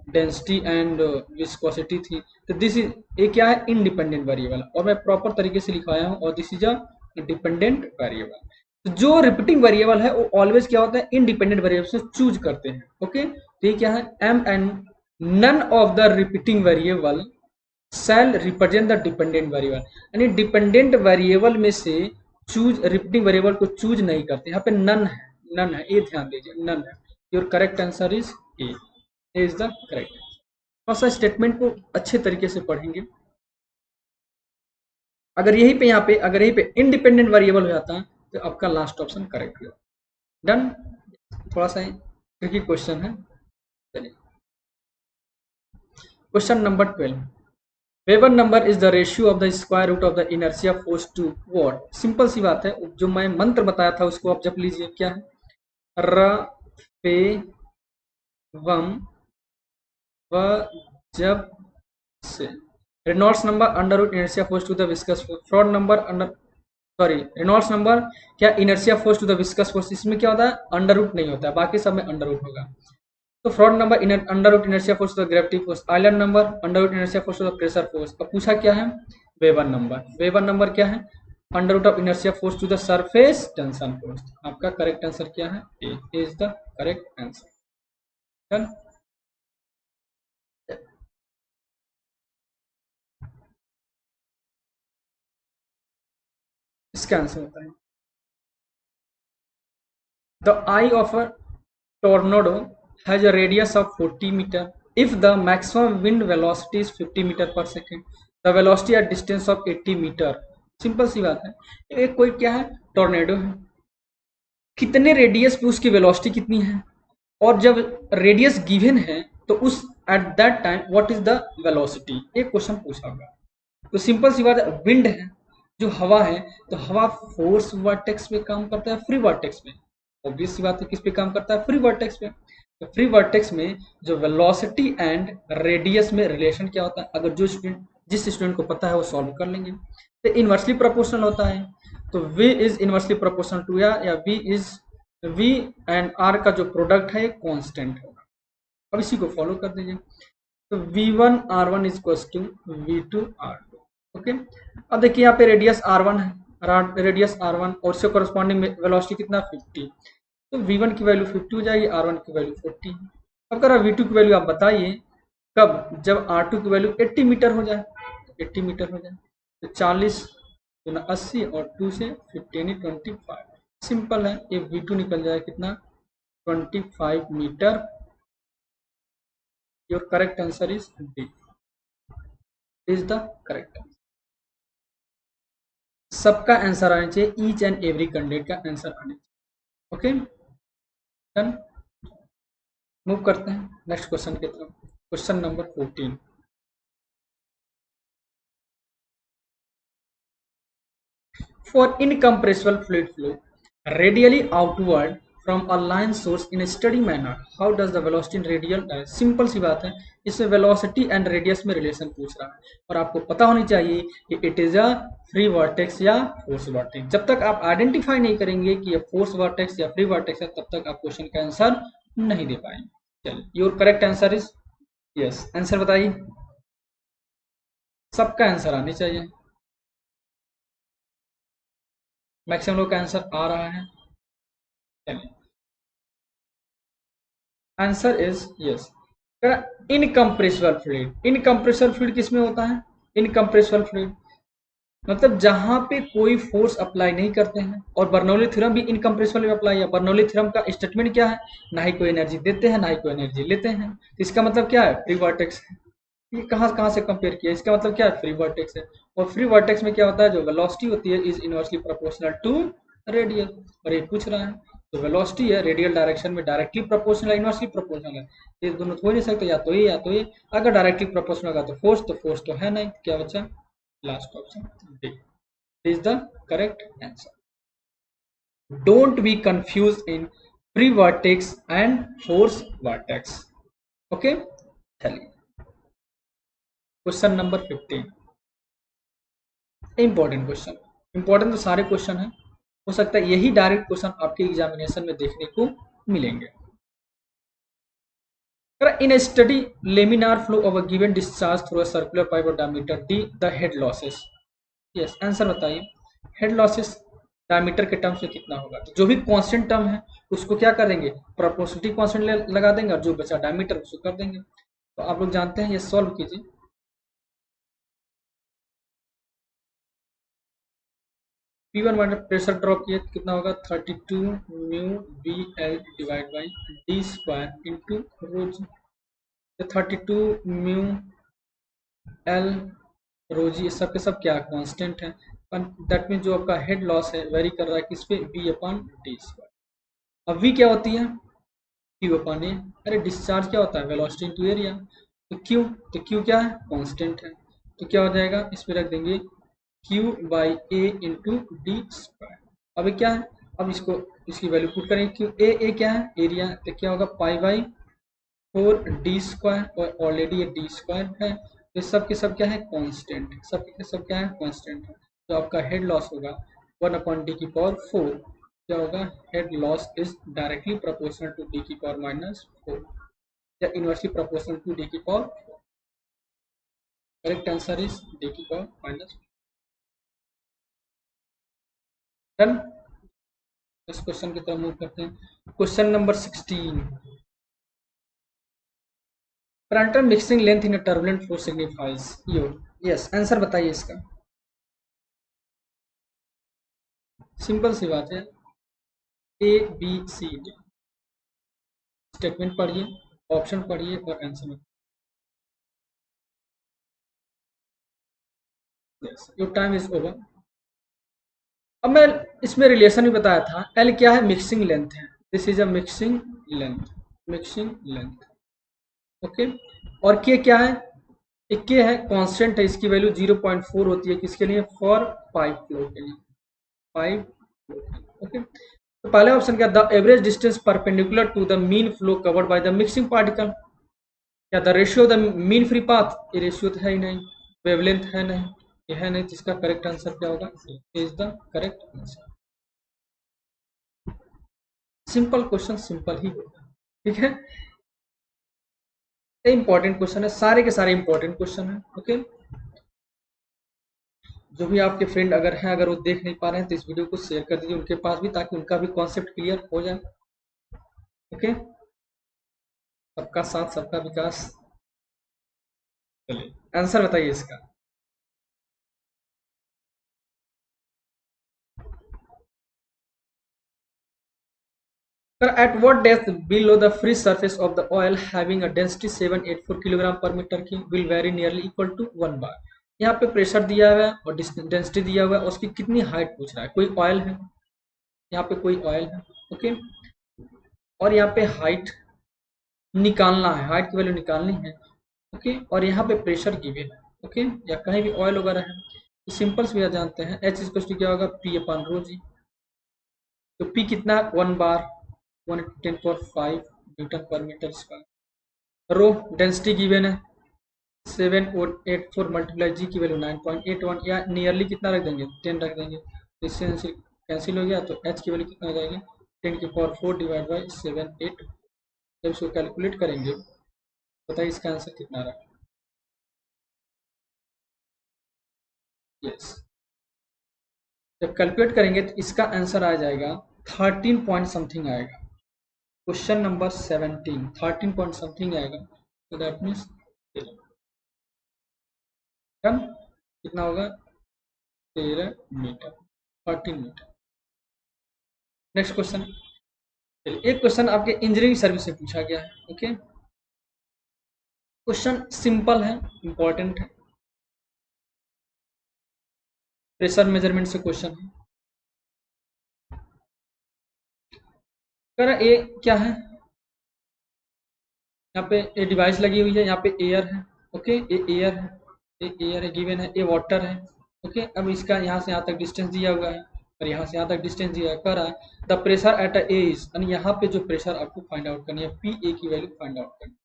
डेंसिटी एंड विस्कोसिटी थी। तो दिस इज, ये क्या है, इंडिपेंडेंट वेरिएबल, और मैं प्रॉपर तरीके से लिखवाया हूँ, और this is a dependent variable. जो रिपीटिंग वेरिएबल है वो ऑलवेज क्या होता है, इंडिपेंडेंट वेरिएबल से चूज करते हैं। ओके, तो ये क्या है, M and none of the repeating variable shall represent the dependent variable, यानी डिपेंडेंट वेरिएबल में से चूज, रिपीटिंग वेरिएबल को चूज नहीं करते। यहाँ पे नन है, नन है, ये ध्यान दीजिए, नन है। Your correct answer is a, is the correct. थोड़ा सा स्टेटमेंट को अच्छे तरीके से पढ़ेंगे। अगर यहीं पे, यहाँ पे अगर यहीं पे इंडिपेंडेंट वेरिएबल हो जाता है तो आपका लास्ट ऑप्शन करेक्ट होगा। डन, थोड़ा सा ट्रिकी क्वेश्चन है। चलिए, question number 12, Weber number is the ratio of the square root of the inertia force to what. Simple सी बात है, जो मैं मंत्र बताया था उसको आप जप लीजिए। क्या है, र पे वम व जब से, Reynolds number under root inertia force to the viscous force, Froude number under, sorry, Reynolds number क्या, inertia force to the viscous force, इसमें क्या होता है, अंडर रूट नहीं होता है, बाकी सब में अंडर रूट होगा। तो Froude number in under root inertia force the gravity force, island number under root inertia force the pressure force. अब पूछा क्या है, वेबर नंबर। वेबर नंबर क्या है, under root of inertia force to the surface tension force. आपका correct answer क्या है, A is the correct answer. Done. इसका आंसर होता है the eye of a tornado has a radius of 40 meter if the maximum wind velocity is 50 meter per second, the velocity at distance of 80 meter। Simple सी बात है, एक कोई क्या है, टॉर्नेडो है, कितने रेडियस पे उसकी वेलोसिटी कितनी है, और जब रेडियस गिवन है तो उस at that time what is the velocity, एक क्वेश्चन पूछा होगा। तो सिंपल सी बात है, विंड है जो हवा है, तो हवा फोर्स वर्टेक्स पे काम करता है, फ्री वर्टेक्स पे। ऑब्वियस सी बात है, किस पे काम करता है, फ्री वर्टेक्स पे। तो फ्री वर्टेक्स में जो वेलोसिटी एंड रेडियस में रिलेशन क्या होता है, अगर जो स्टूडेंट जिस स्टूडेंट को पता है वो सॉल्व कर लेंगे। तो इनवर्सली प्रोपोर्शनल होता है, तो v is inversely proportional to या v is v and r का जो प्रोडक्ट है कांस्टेंट होगा। अब इसी को फॉलो कर दीजिए, तो v1 r1 is equal to v2 r2। Okay, अब देखिए यहाँ पे रेडियस r1 है, रेडियस r1 और उससे कॉरेस्पॉन्डिंग वेलोसिटी कितना 50, तो v1 की वैल्यू 50 हो जाएगी, r1 की वैल्यू 40। अब करा v2 की वैल्यू आप बताइए कब, जब r2 की वैल्यू 80 मीटर हो जाए, 80 मीटर हो जाए, तो 40 गुना 80 और 2 से 15 25। सिंपल है, ये v2 निकल जाए कितना 25 metre. Your correct answer is D, is the correct answer. सबका आंसर आना चाहिए, ईच एंड एवरी कैंडिडेट का आंसर आना चाहिए। ओके डन, मूव करते हैं नेक्स्ट क्वेश्चन की तरफ। Question number 14, for incompressible fluid flow radially outward from a line source in a steady manner, how does the velocity in radial direction। Simple सी बात है, इसमें वेलोसिटी एंड रेडियस में relation पूछ रहा है, और आपको पता होनी चाहिए कि it is a free vortex या फोर्स वर्टेक्स। जब तक आप आइडेंटिफाई नहीं करेंगे कि ये फोर्स वर्टेक्स या फ्री वर्टेक्स है, तब तक आप क्वेश्चन का आंसर नहीं दे पाएंगे। चलिए, your correct answer is yes. Answer बताइए, सबका आंसर आनी चाहिए। मैक्सिमम लोग का आंसर आ रहा है। Answer is yes. Incompressible fluid, incompressible fluid किसमें होता है, इनकम्प्रेसिबल फ्लूइड मतलब जहां पे कोई फोर्स अप्लाई नहीं करते हैं, और बर्नौली थ्योरम भी इनकम्प्रेसिबल में अप्लाई है। बर्नौली थ्योरम का स्टेटमेंट क्या है, ना ही कोई एनर्जी देते हैं ना ही कोई एनर्जी लेते हैं, तो इसका मतलब क्या है, फ्री वर्टेक्स है। ये कहाँ कहाँ से कंपेयर किया, इसका मतलब क्या है, फ्री वर्टेक्स है। और फ्री वर्टेक्स में क्या होता है, जो वेलोसिटी होती है is inversely proportional to radial. और ये पूछ रहा है, तो वेलोसिटी है रेडियल डायरेक्शन में डायरेक्टली प्रोपोर्शनल है, इनवर्सली प्रोपोर्शनल है, ये दोनों तो हो नहीं सकते, या तो ये या तो ये। अगर डायरेक्टली प्रोपोर्शनल होगा तो फोर्स तो है नहीं, क्या बचा, last option D is the correct answer. Don't be confused in free vertex and force vertex. Okay, चलिए question number 15, important question. Important तो सारे क्वेश्चन हैं, हो सकता है यही डायरेक्ट क्वेश्चन आपके एग्जामिनेशन में देखने को मिलेंगे। In a steady laminar flow of a given discharge through a circular pipe of diameter d, the head losses, yes answer बताइए, हेड लॉसेस डायमीटर के टर्म्स में कितना होगा। तो जो भी कांस्टेंट टर्म है उसको क्या करेंगे, प्रोपोर्शनलिटी कांस्टेंट लगा देंगे, और जो बचा डायमीटर उसको कर देंगे। तो आप लोग जानते हैं, ये सॉल्व कीजिए। P1 माइनस प्रेशर ड्रॉप किया तो कितना होगा, 32 mu B L divide by D square into rho g. तो 32 म्यू एल रोजी, सब के सब क्या कांस्टेंट है, दैट मीन जो आपका हेड लॉस है वेरी कर रहा है किस पे, बी अपॉन डी स्क्वायर। अब वी क्या होती है, क्यू अपॉन ए। अरे डिस्चार्ज क्या होता है, वेलोसिटी इनटू एरिया, तो क्यू क्या है, कांस्टेंट है, तो क्या हो जाएगा, इस पे रख देंगे Q by A into D square. अभी क्या है, अब इसको इसकी वैल्यू पुट करेंगे, क्यू ए क्या है, एरिया, तो क्या होगा पाई बाई 4 डी स्क्वायर, और ऑलरेडी ये डी स्क्वायर है, तो सब के सब क्या है, कांस्टेंट, सब के सब क्या है, कांस्टेंट है। तो आपका हेड लॉस होगा 1 अपॉन डी की पावर 4, क्या होगा, head loss is directly proportional to D की पावर -4। या इनवर्सली प्रोपोर्शनल टू डी की power. Correct answer is D की पावर माइनस। डन। इस क्वेश्चन की तरफ मूव करते हैं। Question number 16। Parameter mixing length in a turbulent flow signifies your. Yes, answer बताइए इसका। सिंपल सी बात है, A B C D. Statement पढ़िए, ऑप्शन पढ़िए और आंसर में। Yes, your time is over. अब मैं इसमें रिलेशन भी बताया था। एल क्या है? मिक्सिंग लेंथ है। This is a mixing length, mixing length. Okay. और के क्या है? एक के है, कांस्टेंट है, इसकी वैल्यू 0.4 होती है। किसके लिए? फॉर पाइप फ्लो के लिए, पाइप फ्लो। ओके। तो पहले ऑप्शन क्या? The average distance perpendicular to the mean flow covered by the mixing particle. क्या the ratio the mean free path? ये रेशियो तो है ही नहीं। वेवलेंथ है नहीं, ये है नहीं। तो इसका करेक्ट आंसर क्या होगा? Is the correct answer. Simple question simple ही होगा, ठीक है। ये इंपॉर्टेंट क्वेश्चन है, सारे के सारे इंपॉर्टेंट क्वेश्चन है। ओके। जो भी आपके फ्रेंड अगर हैं, अगर वो देख नहीं पा रहे हैं तो इस वीडियो को शेयर कर दीजिए उनके पास भी, ताकि उनका भी कॉन्सेप्ट क्लियर हो जाए। ओके। सबका साथ सबका विकास। चलिए आंसर बताइए इसका। At what depth below the free surface of the oil having a density 784 kilogram पर मीटर की will vary nearly equal to 1 bar। यहाँ पे प्रेशर दिया हुआ है और डेंसिटी दिया हुआ है, उसकी कितनी हाइट पूछ रहा है। कोई ऑयल है, यहाँ पे कोई ऑयल है। ओके। और यहाँ पे हाइट निकालना है, हाइट की वैल्यू निकालनी है। ओके। और यहाँ पे प्रेशर गिवन है। ओके। या कहीं भी ऑयल वगैरह है तो सिंपल से जानते हैं एच इक्वल टू क्या होगा? P upon rho g. तो पी कितना? 1 bar, 1×10⁵ newton per metre square. Rho density given है 784 मल्टीप्लाई जी की वैल्यू 9.81, या नियरली कितना रख देंगे? 10 रख देंगे। इससे कैंसिल हो गया तो एच की वैल्यू कितना आ जाएगी? 10⁴ डिवाइड बाई 7.8। जब इसको कैलकुलेट करेंगे बताइए इसका आंसर कितना रहा? यस, जब कैलकुलेट करेंगे तो इसका आंसर आ जाएगा 13 पॉइंट समथिंग आएगा। क्वेश्चन नंबर 17 13 पॉइंट समथिंग आएगा। तो दैट मीन्स कितना होगा? 13 मीटर, 13 मीटर। Next question. एक क्वेश्चन आपके इंजीनियरिंग सर्विस से पूछा गया है। ओके। क्वेश्चन सिंपल है, इंपॉर्टेंट है। प्रेशर मेजरमेंट से क्वेश्चन है। कर ए क्या है? यहाँ पे ए डिवाइस लगी हुई है, यहाँ पे एयर है। ओके। ए एयर है, ए एयर है गिवन है, ए वाटर है। ओके। अब इसका यहाँ से यहाँ तक डिस्टेंस दिया हुआ है और यहाँ से यहाँ तक डिस्टेंस दिया है। कर रहा है the pressure at A is, यानी यहाँ पे जो प्रेशर आपको फाइंड आउट करनी है, पी ए की वैल्यू फाइंड आउट करनी है।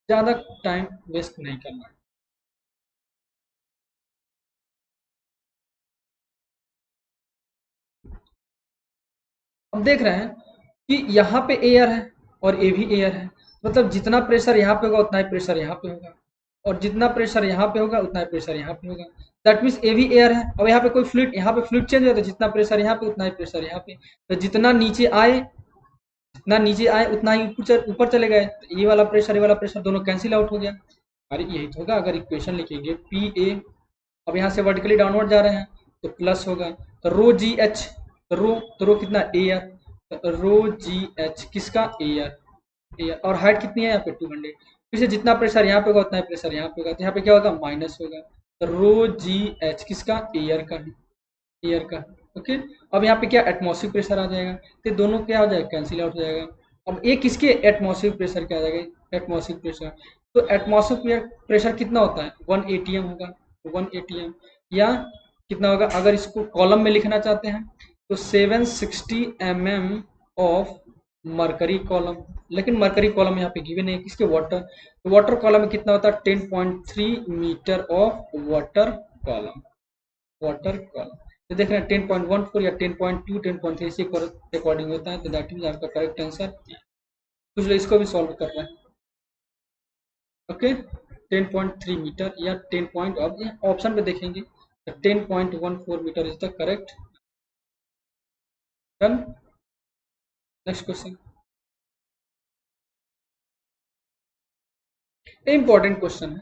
ज्यादा टाइम वेस्ट नहीं करना। अब देख रहे हैं कि यहाँ पे एयर है और ए भी एयर है, मतलब जितना प्रेशर यहाँ पे होगा उतना ही प्रेशर यहाँ पे होगा, और जितना प्रेशर यहाँ पे होगा उतना ही प्रेशर यहाँ पे होगा। दैट मीन्स ए भी एयर है। अब यहाँ पे कोई फ्लूइड, यहाँ पे फ्लूइड चेंज हो तो जितना प्रेशर यहाँ पे उतना ही प्रेशर यहाँ पे। तो जितना नीचे आए, जितना नीचे आए उतना ही ऊपर चले गए। तो ये वाला प्रेशर दोनों कैंसिल आउट हो गया। अरे यही तो होगा। अगर इक्वेशन लिखेंगे पी ए, अब यहाँ से वर्टिकली डाउनवर्ड जा रहे हैं तो प्लस होगा। तो रो जी एच, तो रो कितना? एयर। तो रो जी एच किसका? Air, air. और हाइट कितनी है यहाँ पे? 200। फिर से जितना प्रेशर यहाँ पे होगा उतना ही प्रेशर यहाँ पे होगा, तो यहाँ पे क्या होगा? माइनस होगा। तो रो जी एच किसका? एयर का, एयर का। ओके। अब यहाँ पे क्या? एटमॉस्फेरिक प्रेशर आ जाएगा। तो दोनों क्या हो जाएगा? कैंसिल आउट हो जाएगा। अब ये किसके? एटमॉस्फेरिक प्रेशर क्या आ जाएगा? Atmospheric pressure. तो एटमॉस्फेरिक प्रेशर कितना होता है? 1 atm होगा, 1 atm। या कितना होगा? अगर इसको कॉलम में लिखना चाहते हैं तो 760 mm ऑफ मरकरी कॉलम। लेकिन मरकरी कॉलम यहाँ पे गिवन है किसके? वाटर। तो वाटर कॉलम में कितना होता है? 10.3 metre of water column, water column. तो देख रहे हैं 10.14 या 10.2 10.3 से अकॉर्डिंग होता है, तो दैट इज आपका करेक्ट आंसर। कुछ लोग इसको भी सॉल्व कर रहे हैं। ओके 10.3 मीटर या 10 पॉइंट, अब ऑप्शन पे देखेंगे तो 10.14 metre is the correct. Done. Next question, important question है।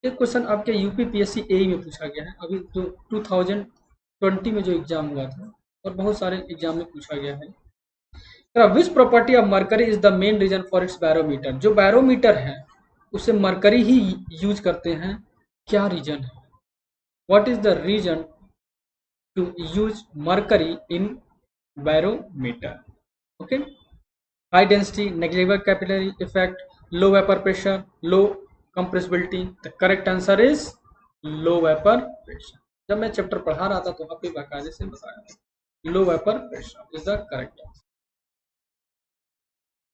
एक क्वेश्चन आपके यूपीपीएससी एई में पूछा गया है, अभी जो 2020 में जो एग्जाम हुआ था और बहुत सारे एग्जाम में पूछा गया है। Which property of mercury is the main reason for its barometer. जो बैरोमीटर है उसे मरकरी ही यूज करते हैं, क्या रीजन है? What is the reason to use mercury in barometer? Okay, high density, negligible capillary effect, low vapour pressure, low compressibility. The correct answer is low vapour pressure. जब मैं chapter पढ़ा रहा था तो वहां पे बाकायदे से बताया था लो vapour pressure is the correct answer.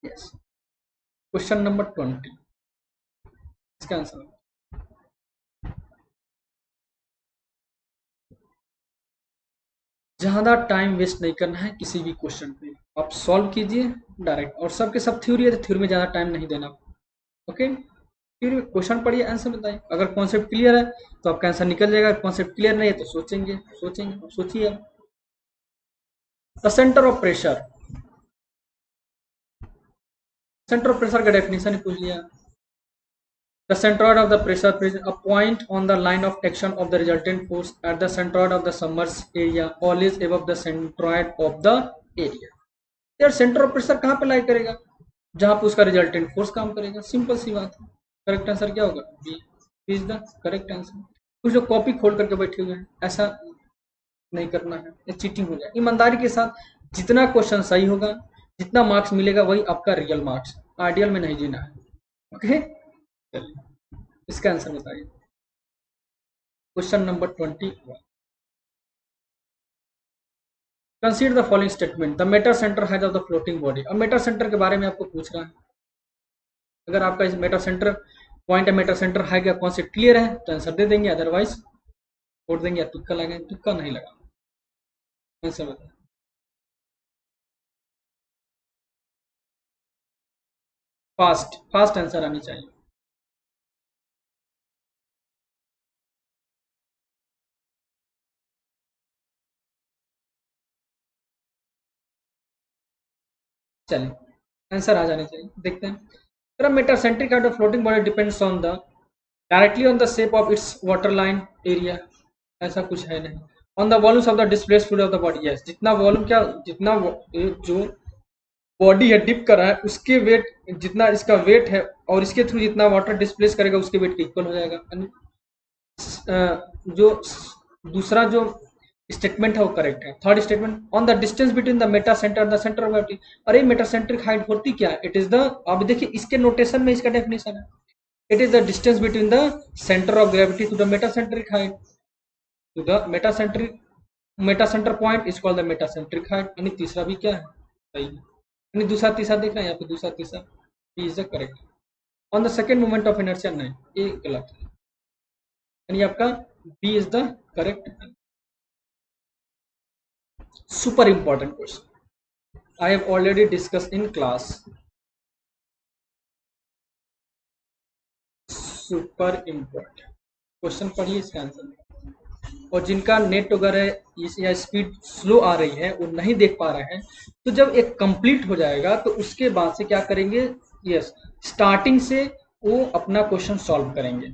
Yes. Question number 20, इसका आंसर ज़्यादा टाइम वेस्ट नहीं करना है किसी भी क्वेश्चन पे, आप सॉल्व कीजिए डायरेक्ट, और सबके सब थ्योरी है तो थ्योरी में ज़्यादा टाइम नहीं देना। ओके, थ्योरी में क्वेश्चन पढ़िए, आंसर बताइए। अगर कॉन्सेप्ट क्लियर है तो आपका आंसर निकल जाएगा, कॉन्सेप्ट क्लियर नहीं है तो सोचेंगे सोचेंगे सोचिए। The centre of pressure, centre of pressure का डेफिनेशन पूछ लिया। The centroid of the pressure present a point on the line of action of the resultant force at the centroid of the submerged area always above the centroid of the area। यार centre of pressure कहाँ पे लाई करेगा? जहां पे उसका resultant force काम करेगा। Simple सी बात है। करेक्ट आंसर क्या होगा? B is the correct answer. कुछ लोग कॉपी खोल करके बैठे हुए हैं, ऐसा नहीं करना है, ये चीटिंग हो जाए। ईमानदारी के साथ जितना क्वेश्चन सही होगा, जितना मार्क्स मिलेगा वही आपका रियल मार्क्स, आइडियल में नहीं जीना है। ओके, चलिए इसका आंसर बताइए। Question number 21, consider the following statement, the metacentre has of the floating body. अब मेटर सेंटर के बारे में आपको पूछ रहा है। अगर आपका इस मेटर सेंटर पॉइंट है, मेटर सेंटर है क्या, कॉन्सेप्ट क्लियर है तो आंसर दे देंगे, अदरवाइज छोड़ देंगे या तुक्का लगाएंगे। तुक्का नहीं लगा, आंसर बताइए। फास्ट फास्ट आंसर आनी चाहिए। चलिए आंसर आ जाने चाहिए, देखते हैं। Metacentric height of floating body depends on the directly on the shape of its water line area, ऐसा कुछ है नहीं। On the volumes of the displaced fluid of the body, yes, जितना वॉल्यूम क्या, जितना जो बॉडी है dip कर रहा है उसके वेट, जितना इसका वेट है और इसके थ्रू जितना वाटर डिस्प्लेस करेगा उसके वेट इक्वल हो जाएगा। जो दूसरा जो स्टेटमेंट है वो करेक्ट है। Third statement, on the distance between the Meta centre and the centre of gravity. अरे मेटासेंट्रिक हाइट होती क्या है? इट इज द, अब देखिए इसके नोटेशन में इसका डेफिनेशन है, it is the distance between the centre of gravity to the metacentric height, to the metacentric metacentre point is called the metacentric height. यानी तीसरा भी क्या है? सही है। यानी दूसरा तीसरा देख रहे हैं यहाँ पे, दूसरा तीसरा is the correct. On the second moment of inertia नहीं, ये गलत है, यानी आपका B is the correct. Super important question, I have already discuss in class. Super important question पढ़िए, इसका आंसर। और जिनका नेट वगैरह या स्पीड स्लो आ रही है वो नहीं देख पा रहे हैं, तो जब एक कंप्लीट हो जाएगा तो उसके बाद से क्या करेंगे, यस, स्टार्टिंग से वो अपना क्वेश्चन सॉल्व करेंगे,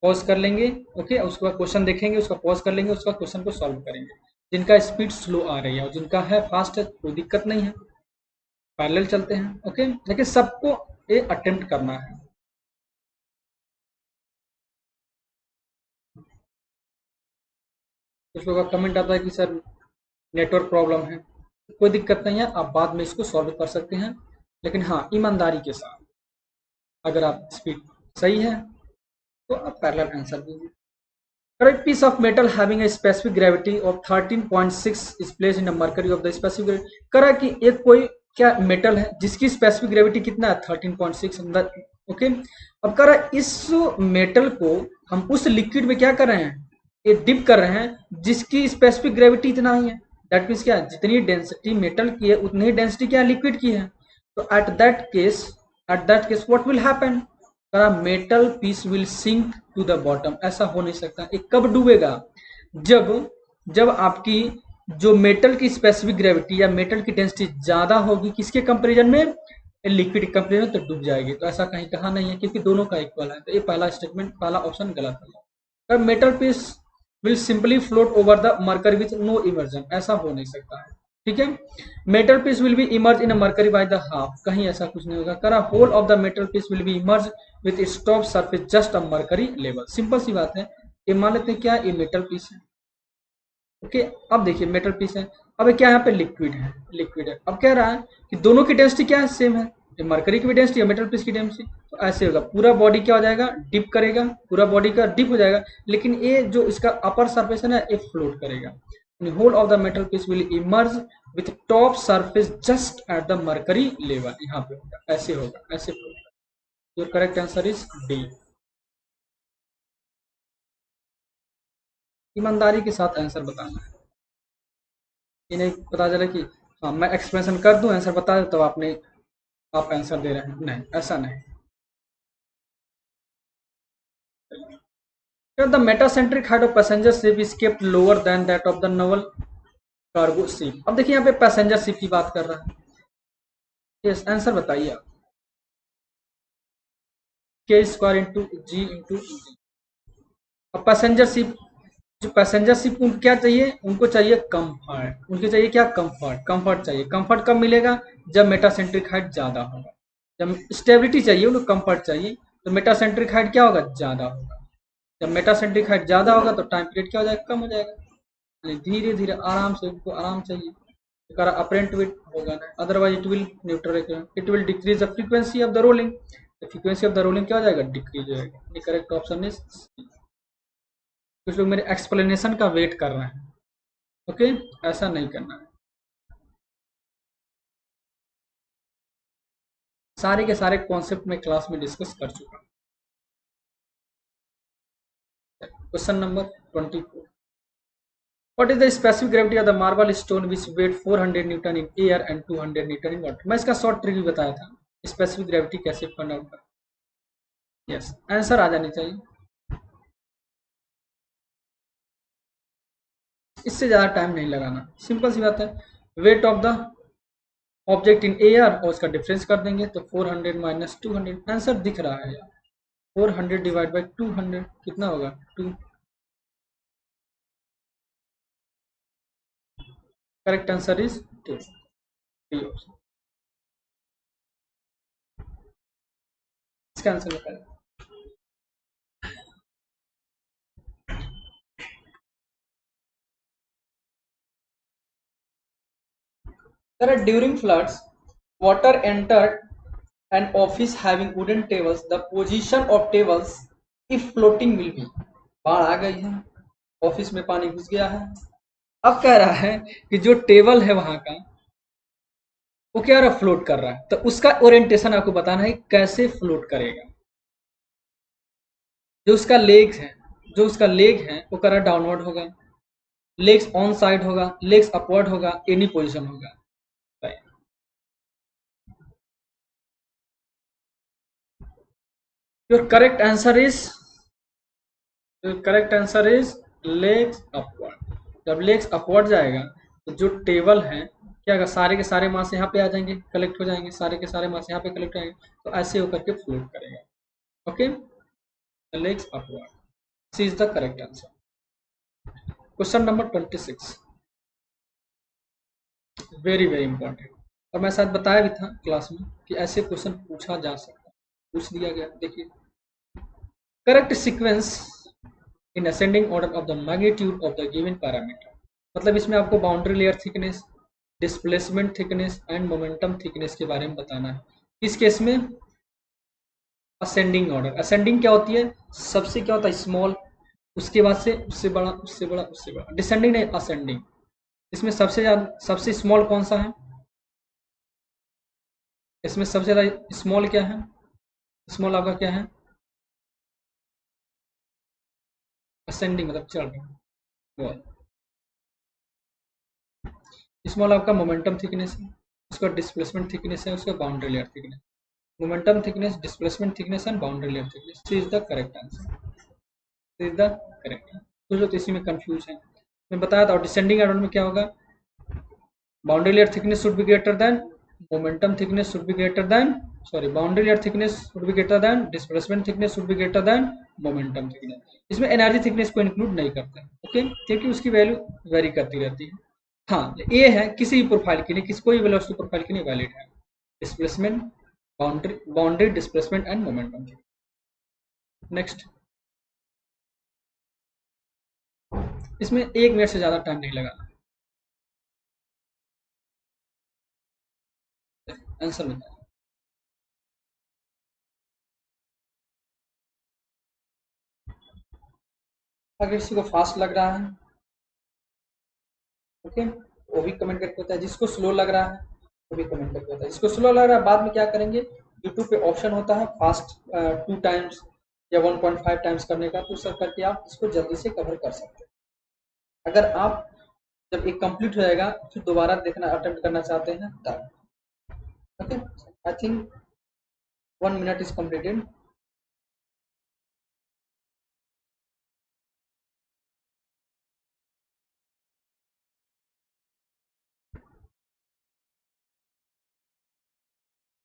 पॉज कर लेंगे। ओके, उसके बाद क्वेश्चन देखेंगे, उसका पॉज कर लेंगे, उसका क्वेश्चन को सॉल्व करेंगे। जिनका स्पीड स्लो आ रही है और जिनका है फास्ट है कोई दिक्कत नहीं है, पैरेलल चलते हैं। ओके, लेकिन सबको ये अटेम्प्ट करना है। कुछ लोगों का कमेंट आता है कि सर नेटवर्क प्रॉब्लम है, कोई दिक्कत नहीं है, आप बाद में इसको सॉल्व कर सकते हैं, लेकिन हाँ ईमानदारी के साथ। अगर आप स्पीड सही है तो आप पैरेलल आंसर दीजिए। Correct piece of metal having a specific gravity of 13.6 is placed in a mercury of the specific gravity। करा कि एक कोई क्या मेटल है जिसकी स्पेसिफिक ग्रेविटी कितना है 13.6 अंदर। ओके, अब करा इस मेटल को हम उस लिक्विड में क्या कर रहे हैं, ये डिप कर रहे हैं जिसकी स्पेसिफिक ग्रेविटी इतना ही है। दैट मीन्स क्या है, जितनी डेंसिटी मेटल की है उतनी ही डेंसिटी क्या है, लिक्विड की है। तो at that case what will happen, metal piece will sink to the bottom. ऐसा हो नहीं सकता। ये कब डूबेगा, जब जब आपकी जो मेटल की स्पेसिफिक ग्रेविटी या मेटल की डेंसिटी ज्यादा होगी किसके कंपेरिजन में, लिक्विड कंपेरिजन, तो डूब जाएगी। तो ऐसा कहीं कहा नहीं है क्योंकि दोनों का इक्वल है। तो ये पहला स्टेटमेंट, पहला ऑप्शन गलत है। Metal piece will simply float over the mercury with no immersion, ऐसा हो नहीं सकता है। ठीक है। Metal piece will be immerse in mercury by the half, कहीं ऐसा कुछ नहीं होगा। करा whole of the metal piece will be immerse with its top surface just a mercury level. Simple सी बात है। ये मान लेते हैं क्या, ये मेटल पीस है। ओके, अब देखिए मेटल पीस है, अब क्या यहाँ पे लिक्विड है, लिक्विड है। अब कह रहा है कि दोनों की डेंसिटी क्या है, सेम है। ये मरकरी की भी डेंसिटी है, मेटल पीस की डेंसिटी। तो ऐसे होगा, पूरा बॉडी क्या हो जाएगा, डिप करेगा, पूरा बॉडी का डिप हो जाएगा, लेकिन ये जो इसका अपर सरफेस है ना, ये फ्लोट करेगा। Whole of the metal piece will emerge with top surface just at the mercury level. यहाँ पे होगा, ऐसे होगा, ऐसे होगा। Your correct answer is D. ईमानदारी के साथ आंसर बताना है। ये नहीं पता चला कि हाँ मैं एक्सप्लेनेशन कर दूं आंसर बता दे तो आपने आप आंसर दे रहे हैं, नहीं ऐसा नहीं। The metacentric height of passenger ship is kept lower than that of the Naval cargo ship. अब देखिए यहाँ पे पैसेंजर शिप की बात कर रहा है। यस, आंसर बताइए आप। के स्क्वायर इंटू जी इंटू जी। अब पैसेंजर शिप, जो पैसेंजर शिप उनको क्या चाहिए, उनको चाहिए कंफर्ट। उनके चाहिए क्या, कंफर्ट। कंफर्ट चाहिए। कंफर्ट कब मिलेगा, जब मेटासेंट्रिक हाइट ज्यादा होगा। जब स्टेबिलिटी चाहिए उनको, कंफर्ट चाहिए, तो मेटासेंट्रिक हाइट क्या होगा, ज्यादा होगा। जब मेटासेंट्रिक हाइट ज्यादा होगा तो टाइम पीरियड क्या हो जाएगा, कम हो जाएगा। धीरे धीरे आराम से, उनको आराम चाहिए, अपरेंट विथ होगा ना, otherwise it will neutral, it will decrease the frequency of the rolling. Frequency of the rolling क्या हो जाएगा, डिक्रीज हो जाएगा। करेक्ट ऑप्शन इज, कुछ लोग मेरे एक्सप्लेनेशन का वेट कर रहे हैं। ओके, ऐसा नहीं करना है। सारे के सारे कॉन्सेप्ट में क्लास में डिस्कस कर चुका हूं। Question number 24, what is the specific gravity of the marble stone which weighed 400 Newton in air and 200 Newton in water। मैं इसका शॉर्ट ट्रिक भी बताया था, स्पेसिफिक ग्रेविटी कैसे फाइंड आउट कर। यस, आंसर आ जानी चाहिए, इससे ज्यादा टाइम नहीं लगाना, सिंपल सी बात है। Weight of the object in air और उसका डिफरेंस कर देंगे तो 400 माइनस 200, आंसर दिख रहा है यार। 400 डिवाइड बाई 200 कितना होगा, 2। Correct answer is 2। इसका आंसर बताया। During floods, water entered an office having wooden tables. The position of tables, if floating, will be। बाढ़ आ गई है, ऑफिस में पानी घुस गया है। अब कह रहा है कि जो टेबल है वहां का, वो क्या रहा, फ्लोट कर रहा है। तो उसका ओरिएंटेशन आपको बताना है, कैसे फ्लोट करेगा। जो उसका लेग्स है, जो उसका लेग है वो कर रहा डाउनवर्ड होगा, लेग्स ऑन साइड होगा, लेग्स अपवर्ड होगा, एनी पोजिशन होगा। Your correct answer is, correct answer is legs upward. जब लेग्स अपवर्ड जाएगा तो जो टेबल है क्या होगा, सारे के सारे मास यहाँ पे आ जाएंगे, कलेक्ट हो जाएंगे, सारे के सारे मास यहाँ पे कलेक्ट हो जाएंगे, तो ऐसे होकर के फ्लोट करेगा। Okay, legs upward, C is the correct answer. Question number 26, very very important, और मैं शायद बताया भी था क्लास में कि ऐसे क्वेश्चन पूछा जा सकता है, पूछ दिया गया। देखिए, correct sequence in ascending order of the magnitude of the given parameter. मतलब इसमें आपको boundary layer thickness, displacement thickness and momentum thickness के बारे में बताना है। इस केस में असेंडिंग ऑर्डर, असेंडिंग क्या होती है, सबसे क्या होता है, स्मॉल, उसके बाद से उससे बड़ा, उससे बड़ा, उससे बड़ा। डिसेंडिंग नहीं, असेंडिंग। इसमें सबसे ज्यादा, सबसे स्मॉल कौन सा है, इसमें सबसे ज्यादा स्मॉल क्या है, स्मॉल आपका क्या है, असेंडिंग मतलब चल रहा है वो। स्मॉल आपका मोमेंटम थिकनेस है, उसका डिस्प्लेसमेंट थिकनेस है, उसका boundary layer thickness. Momentum thickness, displacement thickness and boundary layer thickness, this is the correct answer, this is the correct answer. कुछ लोग इसी में कंफ्यूज है। मैं बताया था डिसेंडिंग एरोन में क्या होगा, boundary layer thickness should be greater than, momentum thickness should be greater than, sorry, boundary layer thickness should be greater than, displacement thickness should be greater than momentum thickness। इसमें energy thickness को include नहीं करते हैं, okay, क्योंकि उसकी value very करती रहती है। हाँ, ये है किसी भी प्रोफाइल के लिए, किसी कोई वेलोसिटी प्रोफाइल के लिए वैलिड है, displacement, boundary displacement and momentum. Next, इसमें 1 मिनट से ज्यादा टाइम नहीं लगा, आंसर बताएं। अगर किसी को फास्ट लग रहा है, ओके, वो भी कमेंट करके होता है। जिसको स्लो लग रहा है वो भी कमेंट करके होता है। जिसको स्लो लग रहा है बाद में क्या करेंगे, यूट्यूब पे ऑप्शन होता है फास्ट 2 टाइम्स या 1.5 टाइम्स करने का, तो सर करके आप इसको जल्दी से कवर कर सकते हैं। अगर आप जब एक कंप्लीट हो जाएगा फिर दोबारा देखना अटेम्प्ट करना चाहते हैं तब, okay. I think 1 minute is completed.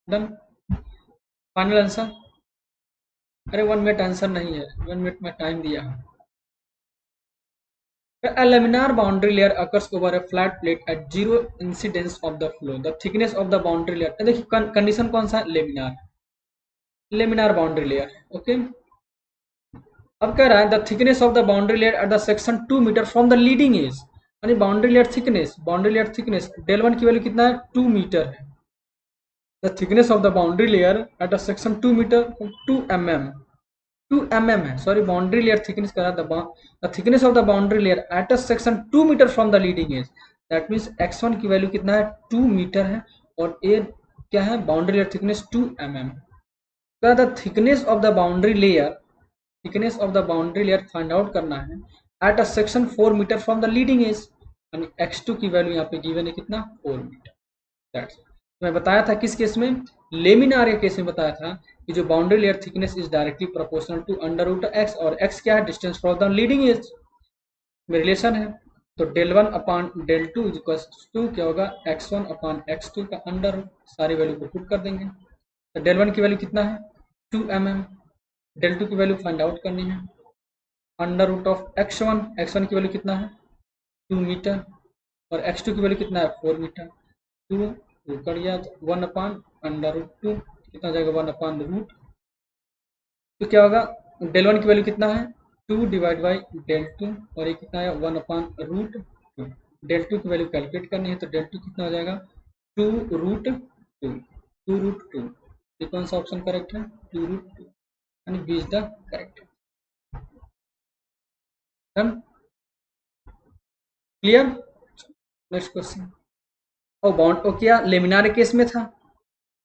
Done, final answer. अरे 1 मिनट आंसर नहीं है, 1 मिनट में टाइम दिया है। A laminar boundary layer occurs over a flat plate at zero incidence of the flow. The thickness of the boundary layer, देखिए condition कौन सा, laminar, laminar boundary layer, okay. अब कह रहा है the thickness of the boundary layer at the section 2 metre from the leading edge, यानी boundary layer thickness, boundary layer thickness del one की value कितना है, 2 मीटर है। The thickness of the boundary layer at the section 2 meter, 2 mm, 2 mm है, sorry, boundary layer thickness करा, the thickness of the boundary layer at a section 2 metre from the leading edge, that means x1 की value कितना है, 2 meter है, और ए क्या है, boundary layer thickness 2 mm। The thickness of the boundary layer, thickness of the boundary layer find out करना है at a section 4 metre from the leading edge, यानी x2 की वैल्यू यहाँ पे गिवन है कितना, 4 मीटर। दैट्स, मैं बताया था किस केस में, लेमिनार के केस में बताया था कि जो boundary layer thickness is directly proportional to under root X, और एक्स क्या है, distance from the leading edge में रिलेशन है। तो del one upon del two equals to क्या होगा, x1 अपॉन x2 का अंडर रूट, सारी वैल्यू को पुट कर देंगे। तो डेल वन की वैल्यू कितना है, 2 mm, डेल टू की वैल्यू फाइंड आउट करनी है, under root of x1, x1 की वैल्यू कितना है, 2 मीटर, और x2 की वैल्यू कितना है, 4 मीटर। 2 कर दिया तो 1 अपान अंडर रूट 2 कितना हो जाएगा, 1 अपान रूट, तो क्या होगा, डेल वन की वैल्यू कितना है, 2 डिवाइड बाई डेल टू, और ये कितना है, 1 अपान रूट 2। डेल टू की वैल्यू कैलकुलेट करनी है, तो डेल टू कितना हो जाएगा, 2 रूट 2, 2 रूट 2। ये कौन सा ऑप्शन करेक्ट है, 2 रूट 2, यानी B is the correct. Done, clear. Next question. और बाउंड ओ क्या लेमिनार केस में था,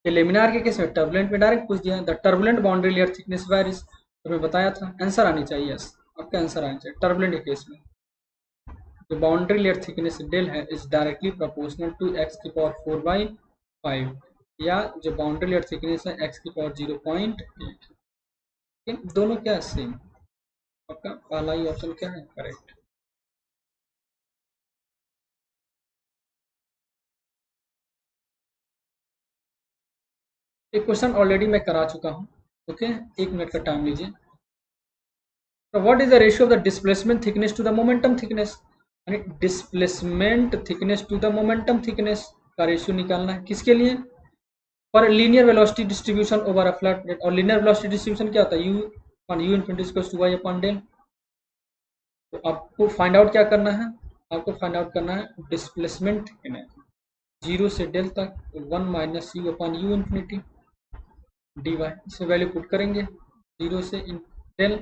ये लेमिनार के केस में टर्बुलेंट में डायरेक्ट पूछ दिया, the turbulent boundary layer thickness varies, तो मैं बताया था, आंसर आनी चाहिए, यस, आपका आंसर आना चाहिए। टर्बुलेंट के केस में जो बाउंड्री लेयर थिकनेस डेल है is directly proportional to X की पावर 4/5, या जो बाउंड्री लेयर थिकनेस है एक्स की पावर 0.8, दोनों क्या है, सेम। आपका पहला ही ऑप्शन क्या है, करेक्ट। एक क्वेश्चन ऑलरेडी मैं करा चुका हूँ, ओके, 1 मिनट का टाइम लीजिए। तो what is the ratio of the displacement thickness to the momentum thickness, यानी displacement thickness to the momentum thickness का रेशियो निकालना है, किसके लिए, for linear velocity distribution over a flat plate. और लीनियर वेलोसिटी डिस्ट्रीब्यूशन क्या होता है, U upon U infinity equals to Y upon del. तो आपको फाइंड आउट क्या करना है, आपको फाइंड आउट करना है डिस्प्लेसमेंट थिकनेस, 0 से डेल तक 1 minus U upon U infinity D Y, इसमें वैल्यू पुट करेंगे, 0 से del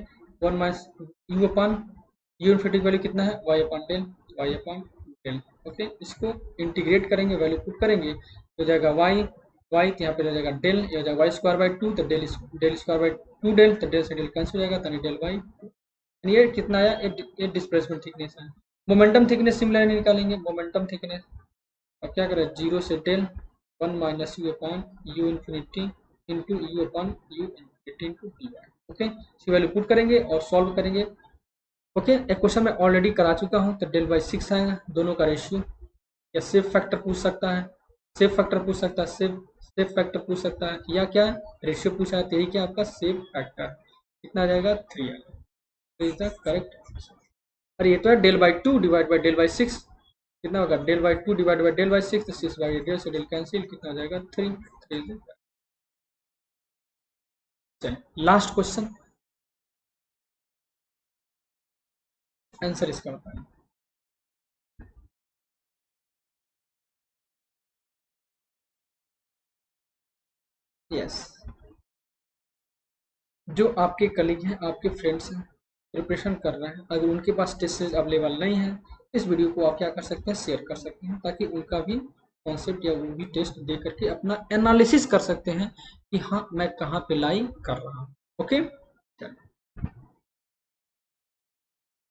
1 minus U upon U infinity की वैल्यू कितना है, Y upon del, Y upon del, okay. इसको इंटीग्रेट करेंगे, वैल्यू पुट करेंगे, हो जाएगा वाई, वाई तो यहाँ पे हो जाएगा डेल, ये हो जाएगा वाई स्क्वायर बाई 2, तो डेल स्क्वायर बाई 2 डेल, तो डेल से डेल कैंसिल हो जाएगा, तो डेल बाई 2। ये कितना आया, ये डिस्प्लेसमेंट थिकनेस है। मोमेंटम थिकनेस सिमिलरली निकालेंगे, मोमेंटम थिकनेस और क्या करें, 0 से del 1 minus U upon U infinity into U upon U infinity into D Y. Okay, इसकी वैल्यू पुट करेंगे और सॉल्व करेंगे। ओके, एक क्वेश्चन मैं ऑलरेडी करा चुका हूँ, तो डेल बाई 6 आएगा, दोनों का रेशियो, या सेफ फैक्टर पूछ सकता है, सेफ फैक्टर पूछ सकता है, सेफ फैक्टर पूछ सकता है, या क्या रेशियो पूछा है, तो यही क्या आपका सेफ फैक्टर कितना आ जाएगा, 3 आएगा। तो इज द करेक्ट आंसर। और ये तो है del by 2 divide by del by 6, कितना होगा, del by 2 divide by del by 6, तो 6 बाई डेल से डेल कैंसिल, कितना आ जाएगा 3। चलिए लास्ट क्वेश्चन, आंसर इसका बताएं। यस, जो आपके कलीग हैं, आपके फ्रेंड्स हैं, प्रिपरेशन कर रहे हैं, अगर उनके पास टेस्ट सीरीज अवेलेबल नहीं है, इस वीडियो को आप क्या कर सकते हैं, शेयर कर सकते हैं, ताकि उनका भी कॉन्सेप्ट या वो भी टेस्ट दे करके अपना एनालिसिस कर सकते हैं कि हाँ मैं कहाँ पे लाई कर रहा हूँ। Okay,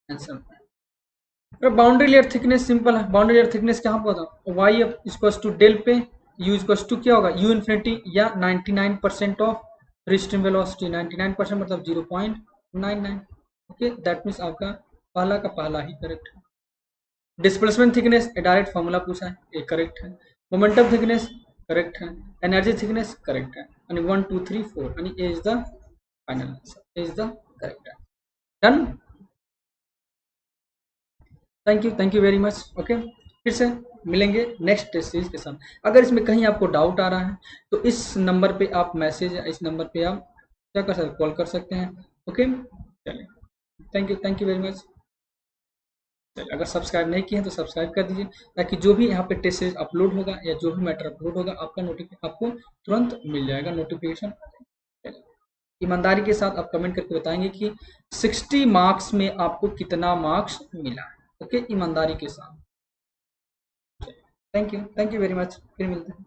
answer boundary layer thickness simple है, बाउंड्री लेयर थिकनेस क्या आपको बताओ, वाई इक्वल्स टू डेल पे यू इक्वल्स टू क्या होगा, यू इन्फिनिटी या 99% ऑफ रिस्टिंग वेलोसिटी, 99% मतलब 0.99। ओके, दैट मीन्स आपका पहला का पहला ही करेक्ट है। डिस्प्लेसमेंट थिकनेस डायरेक्ट फॉर्मूला पूछा है, ये करेक्ट है। मोमेंटम थिकनेस करेक्ट है, एनर्जी थिकनेस करेक्ट है, यानी 1 2 3 4 यानी A is the final answer, A is the correct answer. Done, thank you very much. Okay, फिर से मिलेंगे नेक्स्ट टेस्ट सीरीज के साथ। अगर इसमें कहीं आपको डाउट आ रहा है तो इस नंबर पे आप मैसेज या इस नंबर पे आप क्या कर सकते हैं, कॉल कर सकते हैं। ओके, चलिए, थैंक यू वेरी मच। अगर सब्सक्राइब नहीं किए हैं तो सब्सक्राइब कर दीजिए, ताकि जो भी यहाँ पे टेस्ट सीरीज अपलोड होगा या जो भी मैटर अपलोड होगा आपका नोटिफिकेशन आपको तुरंत मिल जाएगा, नोटिफिकेशन। ईमानदारी के साथ आप कमेंट करके बताएंगे कि 60 मार्क्स में आपको कितना मार्क्स मिला है। ओके, ईमानदारी के साथ। थैंक यू वेरी मच, फिर मिलते हैं।